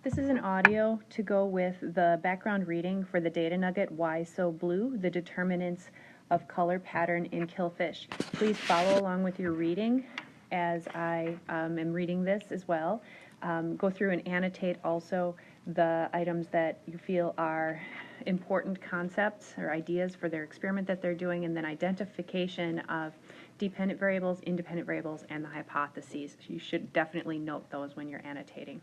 This is an audio to go with the background reading for the data nugget, Why So Blue? The Determinants of Color Pattern in Killfish. Please follow along with your reading as I am reading this as well. Go through and annotate also the items that you feel are important concepts or ideas for their experiment that they're doing, and then identification of dependent variables, independent variables, and the hypotheses. You should definitely note those when you're annotating.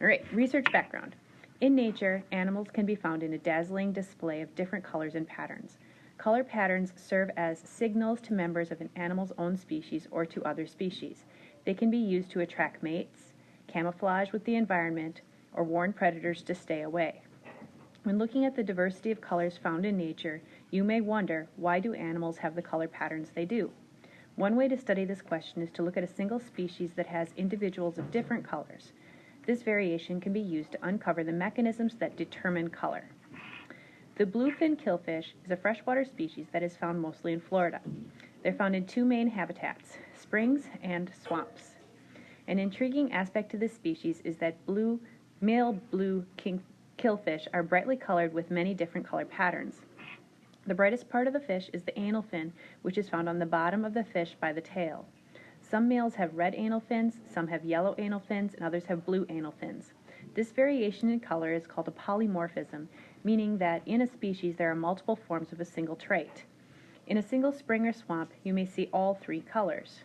All right, research background. In nature, animals can be found in a dazzling display of different colors and patterns. Color patterns serve as signals to members of an animal's own species or to other species. They can be used to attract mates, camouflage with the environment, or warn predators to stay away. When looking at the diversity of colors found in nature, you may wonder, why do animals have the color patterns they do? One way to study this question is to look at a single species that has individuals of different colors. This variation can be used to uncover the mechanisms that determine color. The bluefin killfish is a freshwater species that is found mostly in Florida. They're found in two main habitats, springs and swamps. An intriguing aspect to this species is that male blue killfish are brightly colored with many different color patterns. The brightest part of the fish is the anal fin, which is found on the bottom of the fish by the tail. Some males have red anal fins, some have yellow anal fins, and others have blue anal fins. This variation in color is called a polymorphism, meaning that in a species there are multiple forms of a single trait. In a single spring or swamp, you may see all three colors.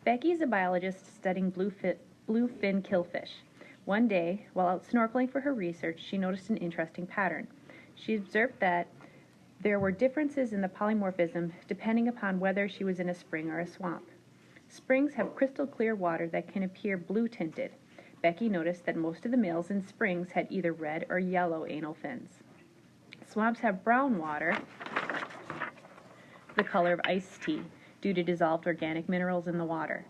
Becky is a biologist studying bluefin killfish. One day, while out snorkeling for her research, she noticed an interesting pattern. She observed that there were differences in the polymorphism depending upon whether she was in a spring or a swamp. Springs have crystal clear water that can appear blue tinted. Becky noticed that most of the males in springs had either red or yellow anal fins. Swamps have brown water, the color of iced tea, due to dissolved organic minerals in the water.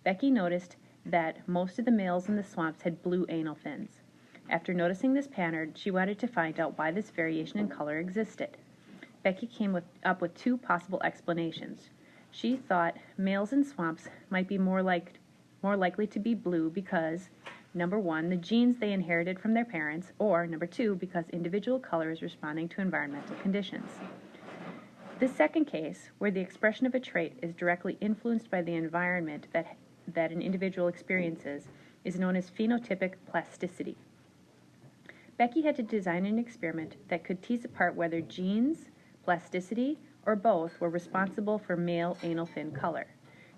Becky noticed that most of the males in the swamps had blue anal fins. After noticing this pattern, she wanted to find out why this variation in color existed. Becky came up with two possible explanations. She thought males in swamps might be more likely to be blue because, number one, the genes they inherited from their parents, or number two, because individual color is responding to environmental conditions. This second case, where the expression of a trait is directly influenced by the environment that an individual experiences, is known as phenotypic plasticity. Becky had to design an experiment that could tease apart whether genes, plasticity, or both were responsible for male anal fin color.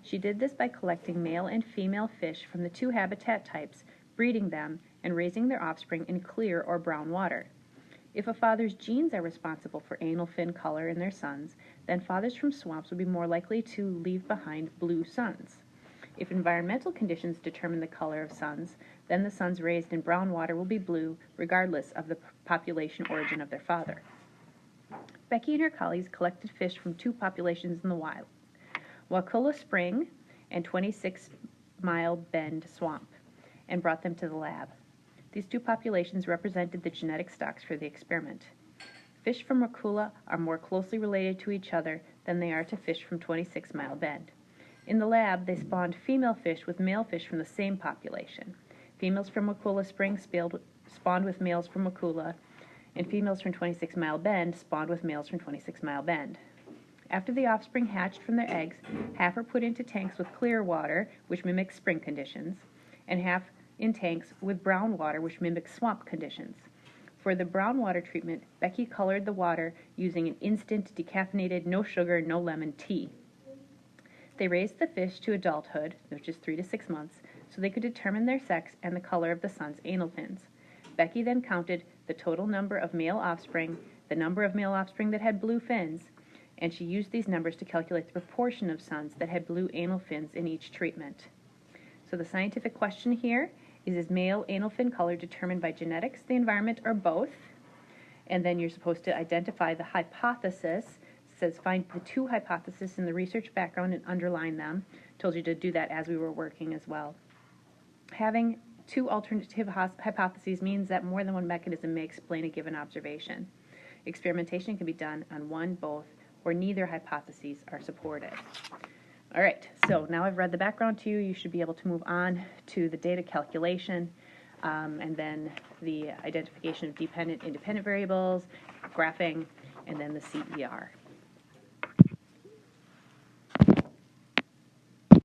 She did this by collecting male and female fish from the two habitat types, breeding them, and raising their offspring in clear or brown water. If a father's genes are responsible for anal fin color in their sons, then fathers from swamps would be more likely to leave behind blue sons. If environmental conditions determine the color of sons, then the sons raised in brown water will be blue, regardless of the population origin of their father. Becky and her colleagues collected fish from two populations in the wild, Wakulla Spring and 26 Mile Bend Swamp, and brought them to the lab. These two populations represented the genetic stocks for the experiment. Fish from Wakulla are more closely related to each other than they are to fish from 26 Mile Bend. In the lab, they spawned female fish with male fish from the same population. Females from Wakulla Spring spawned with males from Wakulla, and females from 26 Mile Bend spawned with males from 26 Mile Bend. After the offspring hatched from their eggs, half were put into tanks with clear water, which mimics spring conditions, and half in tanks with brown water, which mimics swamp conditions. For the brown water treatment, Becky colored the water using an instant decaffeinated, no sugar, no lemon tea. They raised the fish to adulthood, which is 3 to 6 months, so they could determine their sex and the color of the son's anal fins. Becky then counted the total number of male offspring, the number of male offspring that had blue fins, and she used these numbers to calculate the proportion of sons that had blue anal fins in each treatment. So the scientific question here is male anal fin color determined by genetics, the environment, or both? And then you're supposed to identify the hypothesis. It says find the two hypotheses in the research background and underline them. Told you to do that as we were working as well. Having two alternative hypotheses means that more than one mechanism may explain a given observation. Experimentation can be done on one, both, or neither hypotheses are supported. All right, so now I've read the background to you. You should be able to move on to the data calculation. and then the identification of dependent, independent variables, graphing, and then the CER.